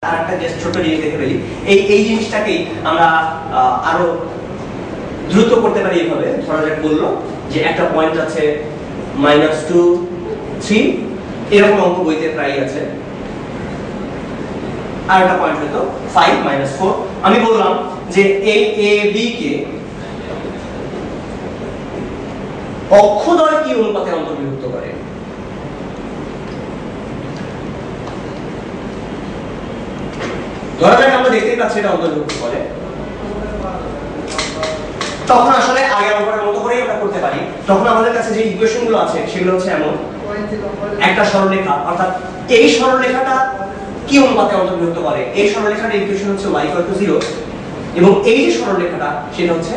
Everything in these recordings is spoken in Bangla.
আরেকটা জাস্ট ছোট জিনিস দেখে ফেলি, এই জিনিসটাকেই আমরা আরো দ্রুত করতে পারি এইভাবে। ধরা যাক বললো যে একটা পয়েন্ট আছে -2 3, এরকম অঙ্ক বইতে প্রায় আছে। আর একটা পয়েন্ট হলো 5 -4। আমি বললাম যে এই এ বি কে অক্ষদ্বয় কি অনুপাতে অন্তর্ভুক্ত করে? ধরা যাক আমরা দেখতেই পাচ্ছি এটা অন্তর্ভুক্ত করে, তখন আসলে আগের অঙ্কের মতো করেই আমরা করতে পারি। তখন আমাদের কাছে যে ইকুয়েশন গুলো আছে সেগুলো হচ্ছে এমন, একটা সরলরেখা, অর্থাৎ এই সরলরেখাটা কি অনুপাতে অন্তর্ভুক্ত করে? এই সরলরেখাটার ইকুয়েশন হচ্ছে y 0, এবং এই যে সরলরেখাটা সেটা হচ্ছে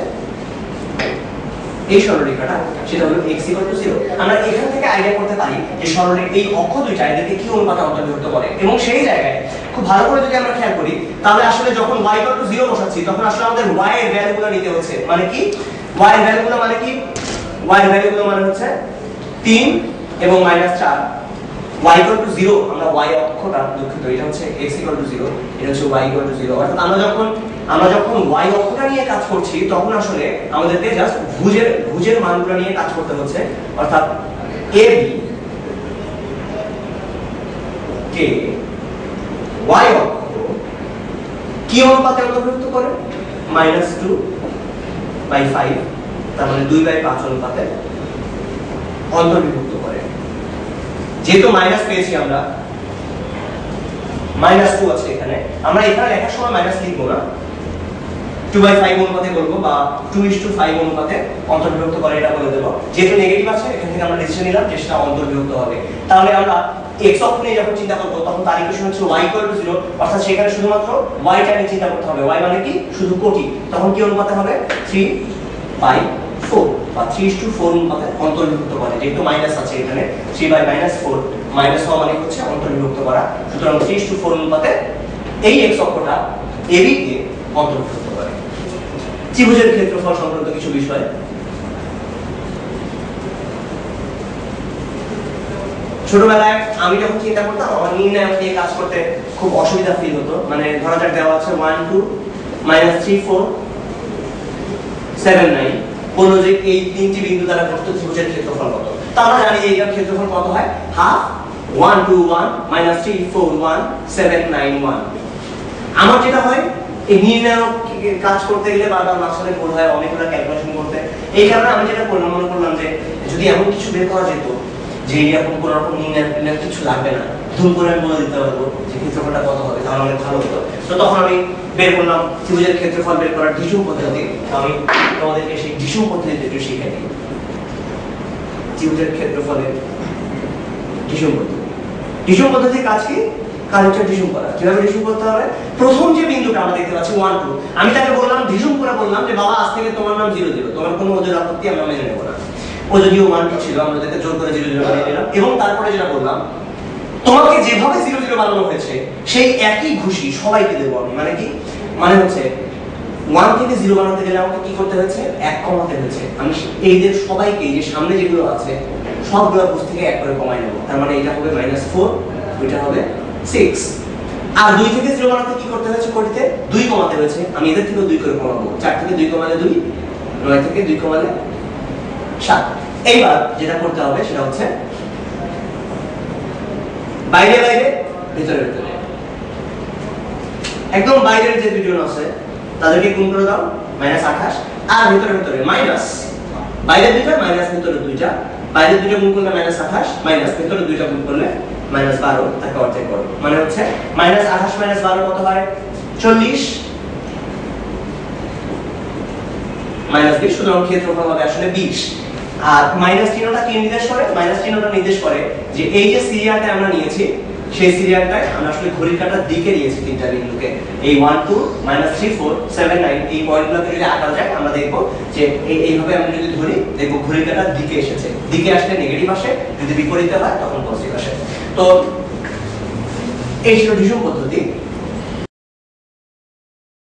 এই সরলরেখাটা, সেটা হলো x 0। আমরা এখান থেকে আইডিয়া করতে পারি যে সরলরেখা এই অক্ষ দুইটা এদেরকে কি অনুপাতে অন্তর্ভুক্ত করে। এবং সেই জায়গায় খুব ভালো করে যদি আমরা খেয়াল করি, তাহলে আসলে যখন y 0 বসাচ্ছি তখন আসলে আমাদের y এর ভ্যালুগুলো নিতে হচ্ছে। মানে কি y এর ভ্যালুগুলো মানে কি? y এর ভ্যালুগুলো মানে হচ্ছে 3 এবং -4। y 0, আমরা y অক্ষটা, দুঃখিত, এটা হচ্ছে x 0, এটা হচ্ছে y 0। অর্থাৎ আমরা যখন y অক্ষটা নিয়ে কাজ করছি তখন আসলে আমাদেরকে জাস্ট ভুজের মানগুলো নিয়ে কাজ করতে হচ্ছে। অর্থাৎ ab কে y অক্ষ কি অনুপাতে অন্তর্ভুক্ত করে? -2/5, তার মানে 2/5 অনুপাতে অন্তর্ভুক্ত করে। যেহেতু মাইনাস পেয়েছি আমরা, -2 আছে এখানে, আমরা এখানে লেখার সময় মাইনাস লিখবো না, 2/5 অনুপাতে বলবো বা 2:5 অনুপাতে অন্তর্ভুক্ত করে এটা বলে দেব। যেহেতু নেগেটিভ আছে এখান থেকে আমরা ডিসিশন নিলাম যে সেটা অন্তর্ভুক্ত হবে। তাহলে আমরা x অক্ষ নিয়ে যখন চিন্তা করব তখন তার ইকুয়েশন হচ্ছে y 0, অর্থাৎ সেখানে শুধুমাত্র y টা নিয়ে চিন্তা করতে হবে। y মানে কি? শুধু কোটি। তখন কি অনুপাতে হবে? 3/4 বা 3:4 অনুপাতে অন্তর্ভুক্ত করে। যেহেতু মাইনাস আছে এখানে, 3/-4 মাইনাস হওয়া মানে হচ্ছে অন্তর্ভুক্ত করা। সুতরাং 3:4 অনুপাতে এই x অক্ষটা ab কে অন্তর্ভুক্ত করে। ত্রিভুজের ক্ষেত্রফল সংক্রান্ত কিছু বিষয়। ছোটবেলায় আমি যখন চিন্তা করতাম আমার নির্ণায়ক নিয়ে কাজ করতে খুব অসুবিধা ফিল হতো। মানে ধরা যাক দেওয়া আছে 1 2 -3 4 7 9, বললো যে এই তিনটি বিন্দু দ্বারা গঠিত ত্রিভুজের ক্ষেত্রফল কত? তা আমরা জানি যে এটার ক্ষেত্রফল কত হয়? হাফ 1 2 1 -3 4 1 7 9 1। আমার যেটা হয় এই নির্ণায়ক কাজ করতে গেলে বারবার মাঝখানে ভুল হয়, অনেকগুলো ক্যালকুলেশন করতে। এই কারণে আমি যেটা করলাম, মনে করলাম যে যদি এমন কিছু বের করা যেত যে এরকম কোন রকম নির্ণায়ক কিছু লাগবে না, ধুম করে আমি বলে দিতে পারবো যে ক্ষেত্রফলটা কত হবে, তাহলে অনেক ভালো হতো। তো তখন আমি বের করলাম ত্রিভুজের ক্ষেত্রফল বের করার ঢিসুম পদ্ধতি। আমি তোমাদেরকে সেই ঢিসুম পদ্ধতিতে একটু শিখিয়ে দিই। ত্রিভুজের ক্ষেত্রফলের ঢিসুম পদ্ধতি। ঢিসুম পদ্ধতির কাজ কি? কাজ হচ্ছে ঢিসুম করা। কিভাবে ঢিসুম করতে হবে? প্রথম যে বিন্দুটা আমরা দেখতে পাচ্ছি 1 2, আমি তাকে বললাম ঢিসুম করে বললাম যে বাবা আজ থেকে তোমার নাম 0 0, তোমার কোনো ওজোর আপত্তি আমরা মেনে নেব না। ও যদিও 1 2 ছিল, আমরা তাকে জোর করে 0 0 বানিয়ে দিলাম। এবং তারপরে যেটা বললাম, তোমাকে যেভাবে 0 0 বানানো হয়েছে সেই একই ঘুষি সবাইকে দেবো আমি। মানে কি? মানে হচ্ছে 1 থেকে 0 বানাতে গেলে আমাকে কি করতে হয়েছে? 1 কমাতে হয়েছে। আমি এইদের সবাইকে, যে সামনে যেগুলো আছে সবগুলো ঘুষ থেকে 1 করে কমাই নেব। তার মানে এটা হবে -4, এটা হবে 6। আর 2 থেকে 0 বানাতে কি করতে হয়েছে? কোটিতে 2 কমাতে হয়েছে। আমি এদের থেকে 2 করে কমাবো। 4 থেকে 2 কমালে 2, 9 থেকে 2 কমালে 7। এইবার যেটা করতে হবে সেটা হচ্ছে বাইরে বাইরে ভিতরে ভিতরে, একদম বাইরের যে দুজন আছে তাদেরকে গুণ করে দাও, -28। আর ভিতরে ভিতরে মাইনাস, বাইরের দুইটা মাইনাস ভিতরে দুইটা, বাইরের দুইটা গুণ করলে -28, মাইনাস ভিতরে দুইটা গুণ করলে -12, তাকে অর্ধেক করো। মানে হচ্ছে -28 -12 কত হয়? 40 -20। সুতরাং ক্ষেত্রফল হবে আসলে 20। আর মাইনাস চিহ্নটা কি নির্দেশ করে? মাইনাস চিহ্নটা নির্দেশ করে যে এই যে সিরিয়ালটা আমরা নিয়েছি সেই সিরিয়ালটায় আমরা আসলে ঘড়ির কাঁটার দিকে নিয়েছি তিনটা বিন্দুকে। এই 1 2 -3 4 7 9 এই পয়েন্টগুলোকে যদি আঁকা যায় আমরা দেখব যে এইভাবে আমরা যদি ধরি দেখব ঘড়ির কাঁটার দিকে এসেছে। দিকে আসলে নেগেটিভ আসে, যদি বিপরীতে হয় তখন পজিটিভ আসে। তো এই ছিল ঢিসুম পদ্ধতি।